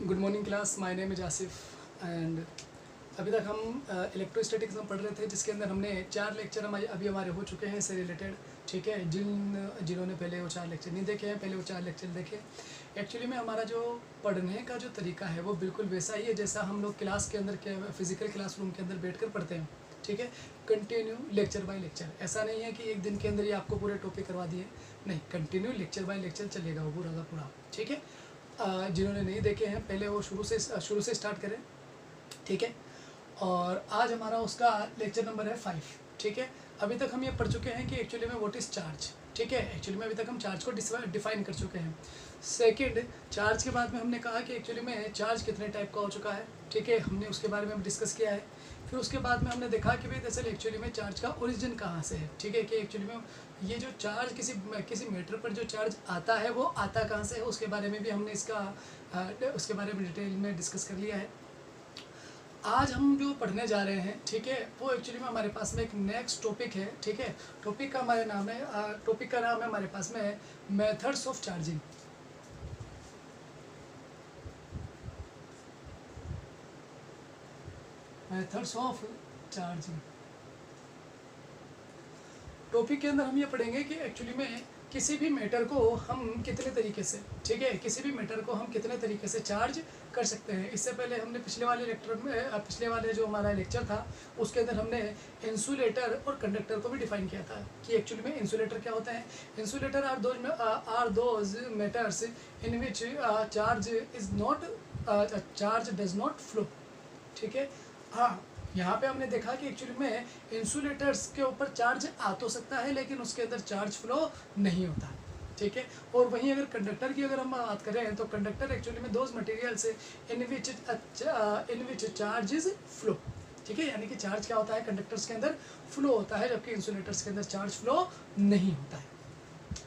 Good morning class, my name is Asif and अभी तक हम इलेक्ट्रोस्टैटिक्स में पढ़ रहे थे, जिसके अंदर हमने 4 लेक्चर अभी हमारे हो चुके हैं इससे रिलेटेड। ठीक है, जिन्होंने पहले वो 4 लेक्चर नहीं देखे हैं, पहले वो 4 लेक्चर देखे। एक्चुअली में हमारा जो पढ़ने का जो तरीका है वो बिल्कुल वैसा ही है जैसा हम लोग क्लास के अंदर के फिजिकल क्लासरूम के अंदर बैठकर पढ़ते हैं। ठीक है, कंटिन्यू लेक्चर बाय लेक्चर। ऐसा नहीं है कि एक दिन के अंदर ही आपको पूरे टॉपिक करवा दिए, नहीं, कंटिन्यू लेक्चर बाय लेक्चर चलेगा वो पूरा का पूरा। ठीक है, जिन्होंने नहीं देखे हैं पहले वो शुरू से स्टार्ट करें। ठीक है, और आज हमारा उसका लेक्चर नंबर है 5। ठीक है, अभी तक हम ये पढ़ चुके हैं कि एक्चुअली में व्हाट इज़ चार्ज। ठीक है, एक्चुअली में अभी तक हम चार्ज को डिफाइन कर चुके हैं। सेकंड, चार्ज के बाद में हमने कहा कि एक्चुअली में चार्ज कितने टाइप का हो चुका है। ठीक है, हमने उसके बारे में डिस्कस किया है। फिर उसके बाद में हमने देखा कि भाई दरअसल एक्चुअली में चार्ज का ओरिजिन कहाँ से है। ठीक है, कि एक्चुअली में ये जो चार्ज किसी मैटर पर जो चार्ज आता है वो आता कहाँ से है, उसके बारे में भी हमने उसके बारे में डिटेल में डिस्कस कर लिया है। आज हम जो पढ़ने जा रहे हैं, ठीक है, वो एक्चुअली में हमारे पास में एक नेक्स्ट टॉपिक है। ठीक है, टॉपिक का नाम है हमारे पास में methods of charging. Methods of charging topic के अंदर हम ये पढ़ेंगे कि एक्चुअली में किसी भी मैटर को हम कितने तरीके से, ठीक है, किसी भी मैटर को हम कितने तरीके से चार्ज कर सकते हैं। इससे पहले हमने पिछले वाले जो हमारा लेक्चर था उसके अंदर हमने इंसुलेटर और कंडक्टर को भी डिफाइन किया था कि एक्चुअली में इंसुलेटर क्या होता है। Insulator are those matters in which charge does not flow. ठीक है, हाँ, यहाँ पे हमने देखा कि एक्चुअली में इंसुलेटर्स के ऊपर चार्ज आ तो सकता है लेकिन उसके अंदर चार्ज फ्लो नहीं होता। ठीक है, और वहीं अगर कंडक्टर की अगर हम बात करें तो कंडक्टर एक्चुअली में those materials in which charge is flow. ठीक है, यानी कि चार्ज क्या होता है, कंडक्टर्स के अंदर फ्लो होता है, जबकि इंसुलेटर्स के अंदर चार्ज फ्लो नहीं होता है।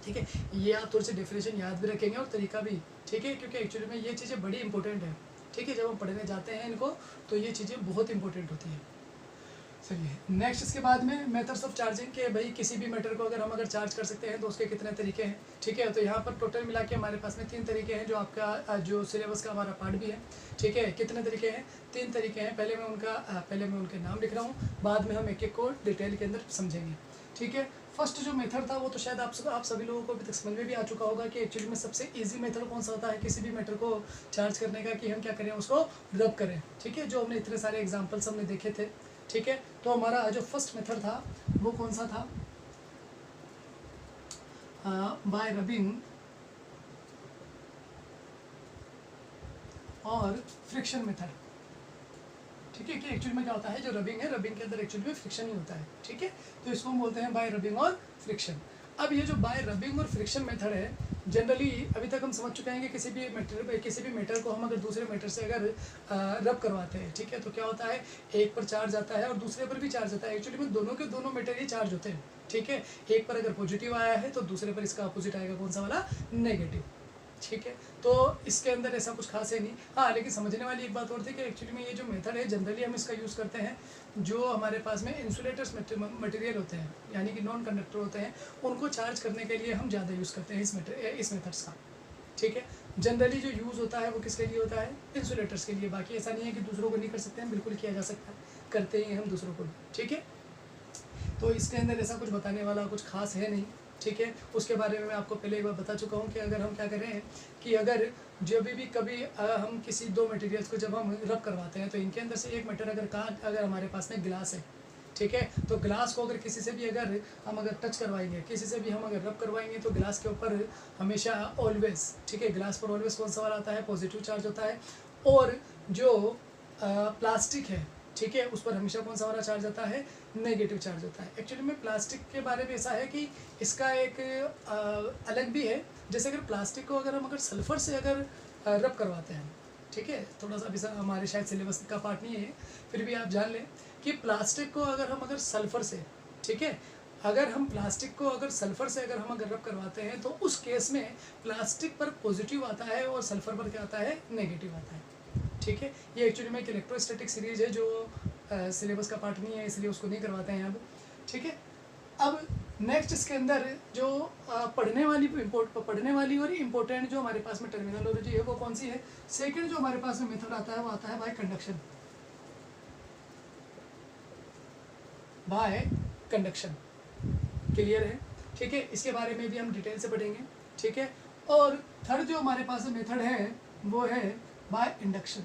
ठीक है, ये आप थोड़ी सी डेफिनेशन याद भी रखेंगे और तरीका भी। ठीक है, क्योंकि एक्चुअली में ये चीज़ें बड़ी इंपॉर्टेंट है। ठीक है, जब हम पढ़ने जाते हैं इनको तो ये चीज़ें बहुत इंपॉर्टेंट होती हैं। चलिए नेक्स्ट, इसके बाद में मेथड्स ऑफ चार्जिंग के भाई किसी भी मैटर को अगर हम चार्ज कर सकते हैं तो उसके कितने तरीके हैं। ठीक है, तो यहाँ पर टोटल मिला के हमारे पास में 3 तरीके हैं, जो आपका जो सिलेबस का हमारा पार्ट भी है। ठीक है, कितने तरीके हैं, 3 तरीके हैं। पहले मैं उनके नाम लिख रहा हूँ, बाद में हम एक एक को डिटेल के अंदर समझेंगे। ठीक है, फर्स्ट जो मेथड था वो तो शायद आप सभी लोगों को अभी तक समझ में भी आ चुका होगा कि एक्चुअली में सबसे इजी मेथड कौन सा होता है किसी भी मैटर को चार्ज करने का, कि हम क्या करें, उसको रब करें। ठीक है, जो हमने इतने सारे एग्जांपल्स हमने देखे थे। ठीक है, तो हमारा जो फर्स्ट मेथड था वो कौन सा था, बाय रबिंग और फ्रिक्शन मेथड। ठीक है, कि एक्चुअली में क्या होता है, जो रबिंग है, रबिंग के अंदर एक्चुअली में फ्रिक्शन ही होता है। ठीक है, तो इसको हम बोलते हैं बाय रबिंग और फ्रिक्शन। अब ये जो बाय रबिंग और फ्रिक्शन मेथड है, जनरली अभी तक हम समझ चुके हैं कि किसी भी मैटर को हम अगर दूसरे मैटर से अगर रब करवाते हैं, ठीक है, तो क्या होता है, एक पर चार्ज आता है और दूसरे पर भी चार्ज आता है। एक्चुअली में दोनों के दोनों मैटर ही चार्ज होते हैं। ठीक है, एक पर अगर पॉजिटिव आया है तो दूसरे पर इसका अपोजिट आएगा, कौन सा वाला, नेगेटिव। ठीक है, तो इसके अंदर ऐसा कुछ खास है नहीं। हाँ, लेकिन समझने वाली एक बात और थी कि एक्चुअली में ये जो मेथड है जनरली हम इसका यूज़ करते हैं जो हमारे पास में इंसुलेटर्स मटेरियल होते हैं, यानी कि नॉन कंडक्टर होते हैं, उनको चार्ज करने के लिए हम ज़्यादा यूज़ करते हैं इस मेथड्स का। ठीक है, जनरली जो यूज़ होता है वो किसके लिए होता है, इंसुलेटर्स के लिए। बाकी ऐसा नहीं है कि दूसरों को नहीं कर सकते हैं, बिल्कुल किया जा सकता है, करते ही हम दूसरों को भी। ठीक है, तो इसके अंदर ऐसा कुछ बताने वाला कुछ खास है नहीं। ठीक है, उसके बारे में मैं आपको पहले एक बार बता चुका हूँ कि अगर हम क्या करें कि अगर जब भी कभी हम किसी 2 मटेरियल्स को जब हम रब करवाते हैं तो इनके अंदर से एक मैटर अगर हमारे पास में ग्लास है, ठीक है, तो ग्लास को अगर किसी से भी हम टच करवाएंगे, किसी से भी हम अगर रब करवाएंगे तो ग्लास के ऊपर हमेशा ऑलवेज, ठीक है, ग्लास पर ऑलवेज कौन सा वाला आता है, पॉजिटिव चार्ज होता है। और जो प्लास्टिक है, ठीक है, उस पर हमेशा कौन सा वाला चार्ज आता है, नेगेटिव चार्ज होता है। एक्चुअली में प्लास्टिक के बारे में ऐसा है कि इसका एक अलग भी है। जैसे अगर प्लास्टिक को हम सल्फ़र से रब करवाते हैं, ठीक है, थोड़ा सा अभी हमारे शायद सिलेबस का पार्ट नहीं है, फिर भी आप जान लें कि प्लास्टिक को अगर सल्फ़र से, ठीक है, अगर हम प्लास्टिक को सल्फ़र से हम रब करवाते हैं तो उस केस में प्लास्टिक पर पॉजिटिव आता है और सल्फ़र पर क्या आता है, नेगेटिव आता है। ठीक है, ये एक्चुअली में एक इलेक्ट्रोस्टैटिक सीरीज है जो सिलेबस का पार्ट नहीं है, इसलिए उसको नहीं करवाते हैं अब। ठीक है, अब नेक्स्ट इसके अंदर जो पढ़ने वाली और इम्पोर्टेंट जो हमारे पास में टर्मिनोलॉजी है वो कौन सी है? सेकंड जो हमारे पास में मेथड आता है वो आता है bye conduction. Bye conduction, clear है? ठीक है, इसके बारे में भी हम डिटेल से पढ़ेंगे। ठीक है, और थर्ड जो हमारे पास मेथड है वो है बाय इंडक्शन।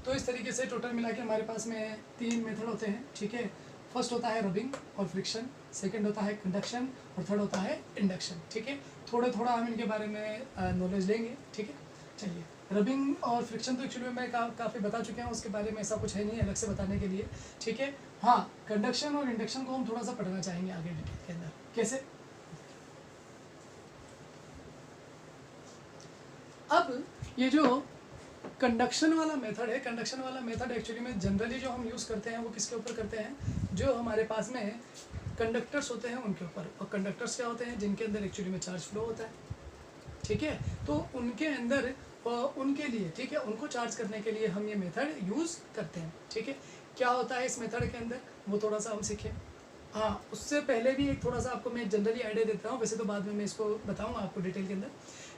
तो इस तरीके से टोटल मिला के हमारे पास में 3 मेथड होते हैं। ठीक है, फर्स्ट होता है रबिंग और फ्रिक्शन, सेकंड होता है कंडक्शन और थर्ड होता है इंडक्शन। ठीक है, थोड़ा हम इनके बारे में नॉलेज लेंगे। ठीक है, चलिए, रबिंग और फ्रिक्शन तो एक्चुअली मैं काफ़ी बता चुके हैं, उसके बारे में ऐसा कुछ है नहीं अलग से बताने के लिए। ठीक है, हाँ, कंडक्शन और इंडक्शन को हम थोड़ा सा पढ़ना चाहेंगे आगे डिटेल के अंदर। कैसे? अब ये जो कंडक्शन वाला मेथड है, कंडक्शन वाला मेथड एक्चुअली में जनरली जो हम यूज़ करते हैं वो किसके ऊपर करते हैं? जो हमारे पास में कंडक्टर्स होते हैं उनके ऊपर। और कंडक्टर्स क्या होते हैं? जिनके अंदर एक्चुअली में चार्ज फ्लो होता है। ठीक है, तो उनके अंदर उनके लिए, ठीक है, उनको चार्ज करने के लिए हम ये मेथड यूज़ करते हैं। ठीक है, क्या होता है इस मेथड के अंदर वो थोड़ा सा हम सीखें। हाँ, उससे पहले भी एक थोड़ा सा आपको मैं जनरली आइडिया देता हूँ, वैसे तो बाद में मैं इसको बताऊँगा आपको डिटेल के अंदर,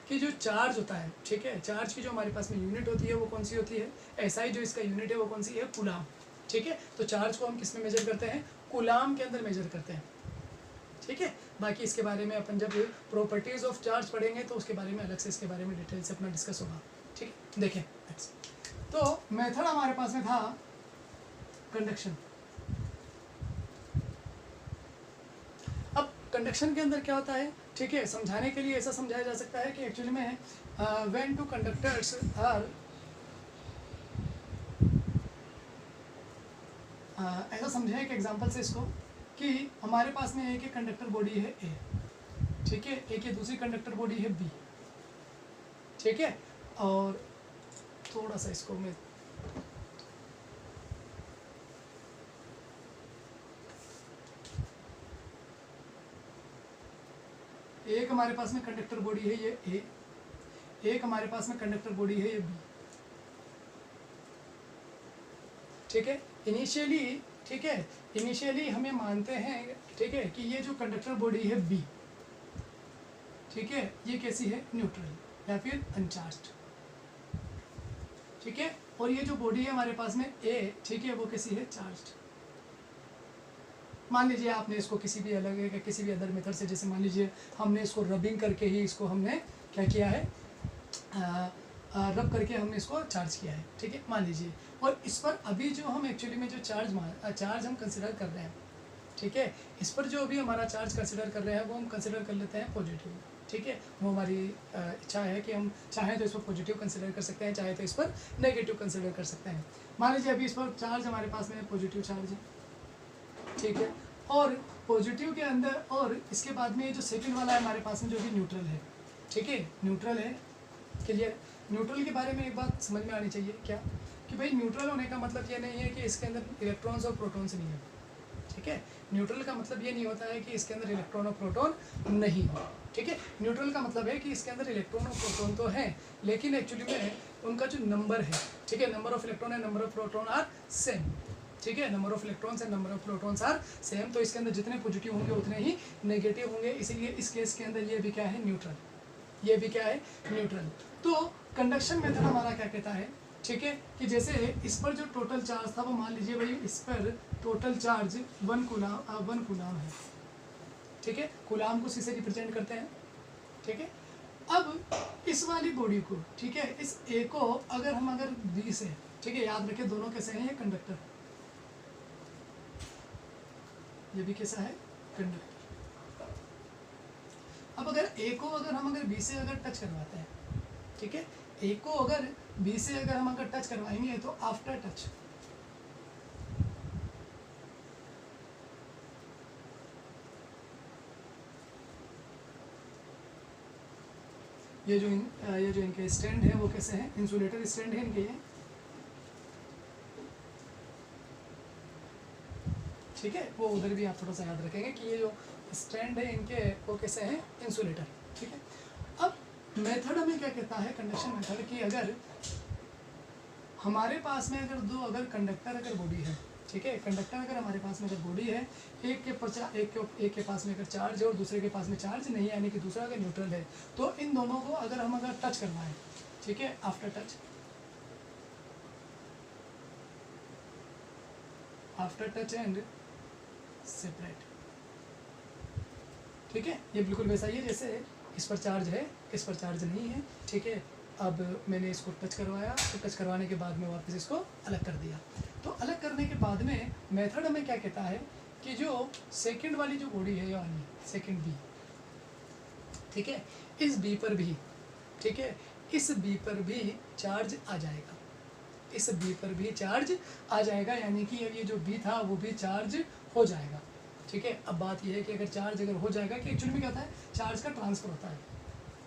कि जो चार्ज होता है, ठीक है, चार्ज की जो हमारे पास में यूनिट होती है वो कौन सी होती है? एसआई जो इसका यूनिट है वो कौन सी है? कूलाम। ठीक है, तो चार्ज को हम किस में मेजर करते हैं? कूलाम के अंदर मेजर करते हैं। ठीक है, बाकी इसके बारे में अपन जब प्रॉपर्टीज ऑफ चार्ज पढ़ेंगे तो उसके बारे में अलग से इसके बारे में डिटेल से अपना डिस्कस होगा। ठीक है, देखें, तो मेथड हमारे पास में था कंडक्शन। अब कंडक्शन के अंदर क्या होता है? ठीक है, समझाने के लिए ऐसा समझाया जा सकता है कि एक्चुअली में व्हेन टू कंडक्टर्स आर ऐसा समझें एक एग्जांपल से इसको, कि हमारे पास में एक कंडक्टर बॉडी है ए, ठीक है, एक ये दूसरी कंडक्टर बॉडी है बी। ठीक है, और थोड़ा सा इसको मैं एक हमारे पास में कंडक्टर बॉडी है ये ए, एक हमारे पास में कंडक्टर बॉडी है ये बी। ठीक है, इनिशियली, ठीक है, इनिशियली हमें मानते हैं, ठीक है, कि ये जो कंडक्टर बॉडी है बी, ठीक है, ये कैसी है? न्यूट्रल या फिर अनचार्ज्ड। ठीक है, और ये जो बॉडी है हमारे पास में ए, ठीक है, वो कैसी है? चार्ज्ड। मान लीजिए आपने इसको किसी भी अलग किसी भी अदर मेथड से, जैसे मान लीजिए हमने इसको रबिंग करके ही इसको हमने क्या किया है? रब करके हमने इसको चार्ज किया है। ठीक है, मान लीजिए, और इस पर अभी जो हम एक्चुअली में जो चार्ज हम कंसिडर कर रहे हैं, ठीक है, इस पर जो अभी हमारा चार्ज कंसिडर कर रहे हैं वो हम कंसिडर कर लेते हैं पॉजिटिव। ठीक है, वो हमारी इच्छा है कि हम चाहें तो इस पर पॉजिटिव कंसिडर कर सकते हैं, चाहे तो इस पर नेगेटिव कंसिडर कर सकते हैं। मान लीजिए अभी इस पर चार्ज हमारे पास में पॉजिटिव चार्ज है। ठीक है, और पॉजिटिव के अंदर, और इसके बाद में ये जो सेकंड वाला है हमारे पास में जो भी न्यूट्रल है। ठीक है, न्यूट्रल है, क्लियर? न्यूट्रल के बारे में एक बात समझ में आनी चाहिए, क्या? कि भाई न्यूट्रल होने का मतलब ये नहीं है कि इसके अंदर इलेक्ट्रॉन्स और प्रोटॉन्स नहीं है। ठीक है, न्यूट्रल का मतलब ये नहीं होता है कि इसके अंदर इलेक्ट्रॉन और प्रोटॉन नहीं हो। ठीक है, न्यूट्रल का मतलब है कि इसके अंदर इलेक्ट्रॉन और प्रोटॉन तो हैं, लेकिन एक्चुअली में उनका जो नंबर है, ठीक है, number of electron and number of proton are same. ठीक है, number of electrons and number of protons are same, तो इसके अंदर जितने पॉजिटिव होंगे उतने ही नेगेटिव होंगे, इसीलिए इस केस के अंदर ये भी क्या है? न्यूट्रल। ये भी क्या है? न्यूट्रल। तो कंडक्शन मेथड हमारा क्या कहता है, ठीक है, कि जैसे इस पर जो टोटल चार्ज था वो मान लीजिए भाई इस पर टोटल चार्ज 1 कूलाम है। ठीक है, कूलाम को सी से रिप्रेजेंट करते हैं। ठीक है, अब इस वाली बॉडी को, ठीक है, इस ए को अगर बी से, ठीक है, याद रखें दोनों कैसे हैं? ये कंडक्टर, ये भी कैसा है? कंडक्टर। अब अगर ए को हम बी से टच करवाते हैं, ठीक है, ए को अगर बी से हम टच करवाएंगे तो आफ्टर टच ये जो इनके स्टैंड है वो कैसे हैं? इंसुलेटर स्टैंड है इनके ये। ठीक है, वो उधर भी आप थोड़ा सा याद रखेंगे कि ये जो स्टैंड है इनके वो कैसे हैं? इंसुलेटर। ठीक है, अब मेथड हमें क्या कहता है? कंडक्शन मेथड की अगर हमारे पास में दो कंडक्टर बॉडी है, ठीक है, कंडक्टर अगर हमारे पास में अगर बॉडी है, एक के पास में अगर चार्ज है और दूसरे के पास में चार्ज नहीं है, यानी कि दूसरा अगर न्यूट्रल है, तो इन दोनों को अगर हम टच करवाएं, ठीक है, आफ्टर टच एंड सेपरेट, ठीक है, ये बिल्कुल वैसा ही है जैसे इस पर चार्ज है, इस पर चार्ज नहीं है, ठीक है। अब मैंने इसको टच करवाया, तो टच करवाने के बाद में वापस इसको अलग कर दिया। तो अलग करने के बाद में मेथड हमें क्या कहता है कि जो सेकंड वाली जो बॉडी है, यानी सेकंड बी, ठीक है, इस बी पर भी, ठीक है, इस बी पर भी चार्ज आ जाएगा, इस बी पर भी चार्ज आ जाएगा, यानी कि अब ये जो बी था वो भी चार्ज हो जाएगा, ठीक है। अब बात यह है कि अगर चार्ज अगर हो जाएगा, कि एक्चुअली में क्या होता है, चार्ज का ट्रांसफ़र होता है,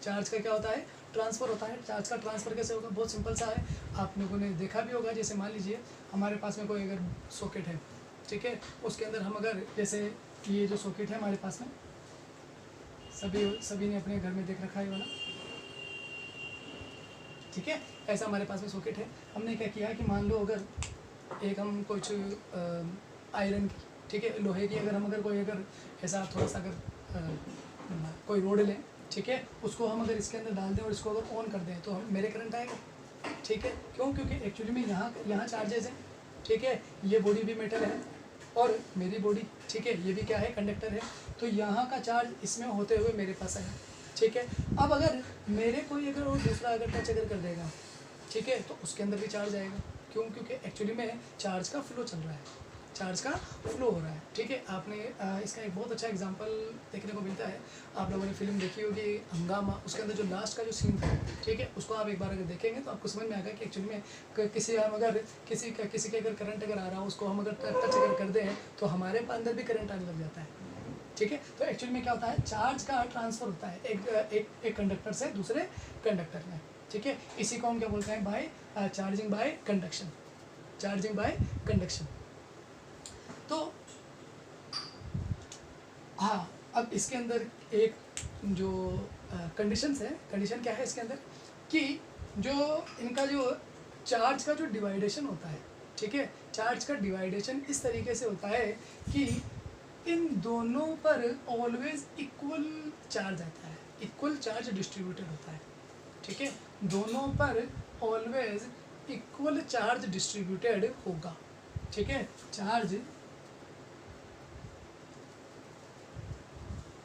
चार्ज का क्या होता है, ट्रांसफ़र होता है। चार्ज का ट्रांसफ़र कैसे होगा, बहुत सिंपल सा है, आप लोगों ने देखा भी होगा। जैसे मान लीजिए हमारे पास में कोई अगर सॉकेट है, ठीक है, उसके अंदर हम अगर जैसे ये जो सॉकेट है हमारे पास में, सभी ने अपने घर में देख रखा है वाला, ठीक है, ऐसा हमारे पास में सॉकेट है। हमने क्या किया कि मान लो अगर एक हम कुछ आयरन की, ठीक है, लोहे की अगर हम कोई ऐसा थोड़ा सा कोई रोड लें, ठीक है, उसको हम अगर इसके अंदर डाल दें और इसको अगर ऑन कर दें तो हम मेरे करंट आएगा, ठीक है, क्यों, क्योंकि एक्चुअली में यहाँ चार्जेस हैं, ठीक है, ये बॉडी भी मेटल है और मेरी बॉडी, ठीक है, ये भी क्या है, कंडक्टर है, तो यहाँ का चार्ज इसमें होते हुए मेरे पास आया, ठीक है। अब अगर मेरे कोई अगर और दूसरा अगर टच अगर कर देगा, ठीक है, तो उसके अंदर भी चार्ज आएगा, क्यों, क्योंकि एक्चुअली में चार्ज का फ्लो चल रहा है, चार्ज का फ्लो हो रहा है, ठीक है। आपने इसका एक बहुत अच्छा एग्जांपल देखने को मिलता है, आप लोगों ने फिल्म देखी होगी हंगामा, उसके अंदर जो लास्ट का जो सीन था, ठीक है, उसको आप एक बार अगर देखेंगे तो आपको समझ में आएगा कि एक्चुअली में किसी के अगर करंट अगर आ रहा हो, उसको हम अगर टच अगर कर दें तो हमारे अंदर भी करंट आने लग जाता है, ठीक है। तो एक्चुअली में क्या होता है, चार्ज का ट्रांसफ़र होता है एक कंडक्टर से दूसरे कंडक्टर में, ठीक है। इसी को हम क्या बोलते हैं, by charging by conduction, charging by conduction. तो हाँ, अब इसके अंदर एक जो कंडीशंस है, कंडीशन क्या है इसके अंदर, कि जो इनका जो चार्ज का जो डिवाइडेशन होता है, ठीक है, चार्ज का डिवाइडेशन इस तरीके से होता है कि इन दोनों पर ऑलवेज इक्वल चार्ज आता है, इक्वल चार्ज डिस्ट्रीब्यूटेड होता है, ठीक है, दोनों पर ऑलवेज इक्वल चार्ज डिस्ट्रीब्यूटेड होगा, ठीक है, charge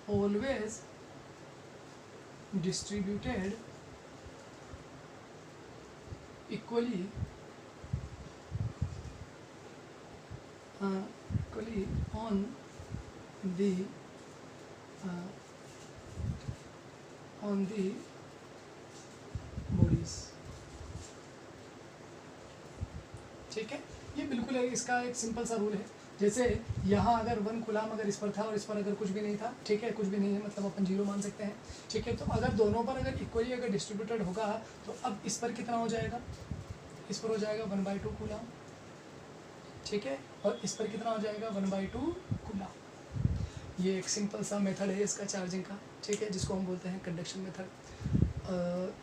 always distributed equally on the bodies, ठीक है। ये बिल्कुल है, इसका एक सिंपल सा रूल है। जैसे यहाँ अगर 1 कूलम अगर इस पर था और इस पर अगर कुछ भी नहीं था, ठीक है, कुछ भी नहीं है, मतलब अपन 0 मान सकते हैं, ठीक है। तो अगर दोनों पर अगर इक्वली अगर डिस्ट्रीब्यूटेड होगा तो अब इस पर कितना हो जाएगा, इस पर हो जाएगा 1/2 कूलम, ठीक है, और इस पर कितना हो जाएगा 1/2 कूलम। ये एक सिंपल सा मेथड है इसका चार्जिंग का, ठीक है, जिसको हम बोलते हैं कंडक्शन मेथड।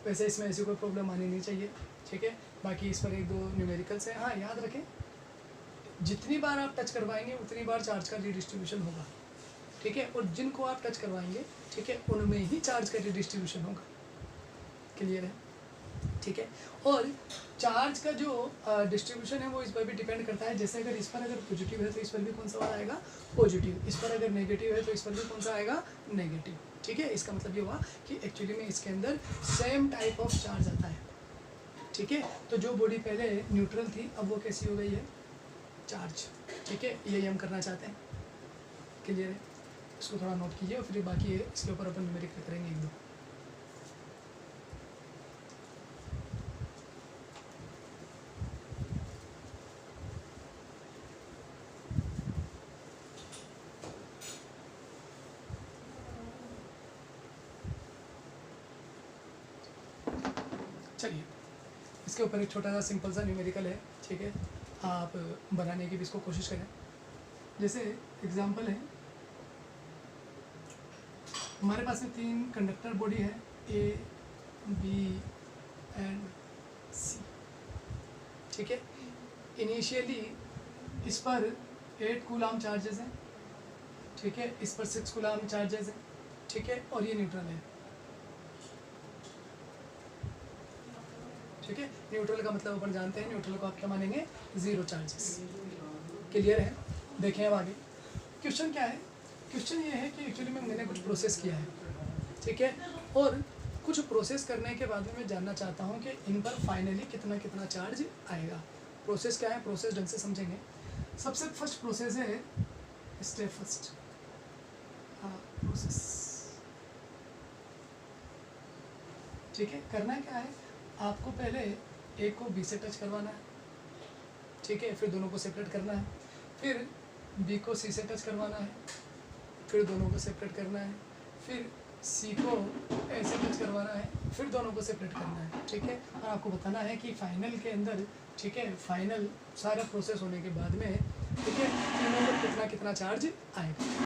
वैसे इसमें ऐसी कोई प्रॉब्लम आनी नहीं चाहिए, ठीक है। बाकी इस पर 1-2 न्यूमेरिकल्स हैं। हाँ, याद रखें, जितनी बार आप टच करवाएंगे उतनी बार चार्ज का रिडिस्ट्रीब्यूशन होगा, ठीक है, और जिनको आप टच करवाएंगे, ठीक है, उनमें ही चार्ज का रिडिस्ट्रीब्यूशन होगा। क्लियर है, ठीक है। और चार्ज का जो डिस्ट्रीब्यूशन है वो इस पर भी डिपेंड करता है। जैसे अगर इस पर अगर पॉजिटिव है तो इस पर भी कौन सा वाला आएगा, पॉजिटिव। इस पर अगर नेगेटिव है तो इस पर भी कौन सा आएगा, नेगेटिव, ठीक है। इसका मतलब ये हुआ कि एक्चुअली में इसके अंदर सेम टाइप ऑफ चार्ज आता है, ठीक है। तो जो बॉडी पहले न्यूट्रल थी अब वो कैसी हो गई है, चार्ज, ठीक है। यही हम करना चाहते हैं। क्लियर है, इसको थोड़ा नोट कीजिए और फिर बाकी इसके ऊपर अपन न्यूमेरिकल करेंगे 1-2। चलिए, इसके ऊपर एक छोटा सा सिंपल सा न्यूमेरिकल है, ठीक है, आप बनाने की भी इसको कोशिश करें। जैसे एग्जांपल है, हमारे पास में 3 कंडक्टर बॉडी है, ए, बी एंड सी, ठीक है। इनिशियली इस पर 8 कूलाम चार्जेस हैं, ठीक है, इस पर 6 कूलाम चार्जेस हैं, ठीक है, और ये न्यूट्रल है, ठीक है। न्यूट्रल का मतलब अपन जानते हैं, न्यूट्रल को आप क्या मानेंगे, जीरो चार्जेस। क्लियर है? देखें अब आगे क्वेश्चन क्या है। क्वेश्चन ये है कि एक्चुअली में मैंने कुछ प्रोसेस किया है, ठीक है, और कुछ प्रोसेस करने के बाद में मैं जानना चाहता हूँ कि इन पर फाइनली कितना कितना चार्ज आएगा। प्रोसेस क्या है, प्रोसेस ढंग से समझेंगे। सबसे फर्स्ट प्रोसेस है स्टेप फर्स्ट, हाँ प्रोसेस, ठीक है। करना क्या है, आपको पहले ए को बी से टच करवाना है, ठीक है, फिर दोनों को सेपरेट करना है, फिर बी को सी से टच करवाना है, फिर दोनों को सेपरेट करना है, फिर सी को ए से टच करवाना है, फिर दोनों को सेपरेट करना है, ठीक है। और आपको बताना है कि फाइनल के अंदर, ठीक है, फाइनल सारा प्रोसेस होने के बाद में, ठीक है, तीनों पर कितना कितना चार्ज आएगा।